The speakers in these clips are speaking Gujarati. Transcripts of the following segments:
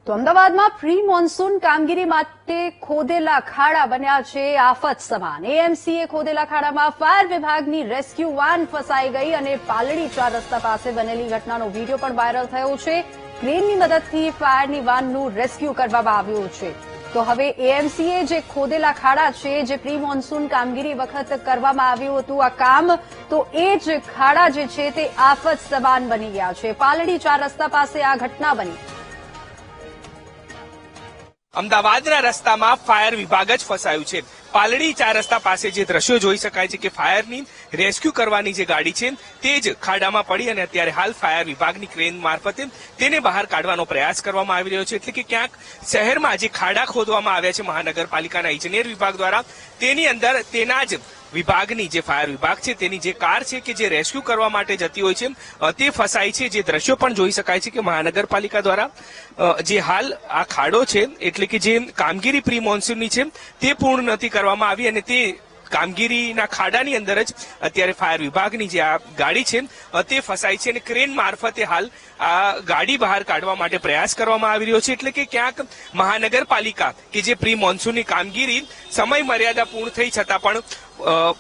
તો અમદાવાદમાં પ્રી મોન્સૂન કામગીરી માટે ખોદેલા ખાડા બન્યા છે આફત સમાન। એએમસીએ ખોદેલા ખાડામાં ફાયર વિભાગની રેસ્ક્યુ વાન ફસાઈ ગઈ અને પાલડી 4 રસ્તા પાસે બનેલી ઘટનાનો વિડીયો પણ વાયરલ થયો છે। ક્રેનની મદદથી ફાયરની વાનનું રેસ્ક્યુ કરવામાં આવ્યું છે। તો હવે એએમસીએ જે ખોદેલા ખાડા છે, જે પ્રી મોન્સૂન કામગીરી વખત કરવામાં આવ્યું હતું આ કામ, તો એ જ ખાડા જે છે તે આફત સમાન બની ગયા છે। પાલડી 4 રસ્તા પાસે આ ઘટના બની। અમદાવાદના રસ્તામાં ફાયર વિભાગ જ ફસાયું છે। પાલડી 4 રસ્તા પાસે જે દ્રશ્યો જોઈ શકાય છે કે ફાયરની રેસ્ક્યુ કરવાની જે ગાડી છે તે જ ખાડામાં પડી અને અત્યારે હાલ ફાયર વિભાગની ક્રેન મારફતે તેને બહાર કાઢવાનો પ્રયાસ કરવામાં આવી રહ્યો છે। એટલે કે ક્યાંક શહેરમાં જે ખાડા ખોદવામાં આવ્યા છે મહાનગરપાલિકાના ઇજનેર વિભાગ દ્વારા, તેની અંદર તેના જ વિભાગની જે ફાયર વિભાગ છે તેની જે કાર છે કે જે રેસ્ક્યુ કરવા માટે જતી હોય છે તે ફસાઈ છે। જે દ્રશ્યો પણ જોઈ શકાય છે કે મહાનગરપાલિકા દ્વારા જે હાલ આ ખાડો છે, એટલે કે જે કામગીરી પ્રી મોન્સૂનની છે તે પૂર્ણ નથી કરવામાં આવી અને તે કામગીરીના ખાડાની અંદર જ અત્યારે ફાયર વિભાગની જે આ ગાડી છે તે ફસાઈ છે અને ક્રેન મારફતે હાલ આ ગાડી બહાર કાઢવા માટે પ્રયાસ કરવામાં આવી રહ્યો છે। એટલે કે ક્યાંક મહાનગરપાલિકા કે જે પ્રી મોન્સૂનની કામગીરી સમય મર્યાદા પૂર્ણ થઈ છતાં પણ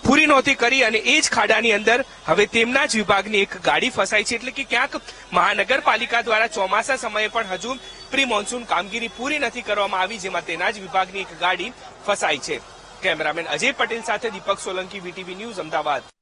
પૂરી નહોતી કરી અને એ જ ખાડાની અંદર હવે તેમના જ વિભાગની એક ગાડી ફસાઈ છે। એટલે કે ક્યાંક મહાનગરપાલિકા દ્વારા ચોમાસા સમયે પણ હજુ પ્રી મોન્સૂન કામગીરી પૂરી નથી કરવામાં આવી, જેમાં તેના જ વિભાગની એક ગાડી ફસાઈ છે। કેમેરામેન અજય પટેલ સાથે દીપક સોલંકી, વીટીવી ન્યૂઝ, અમદાવાદ।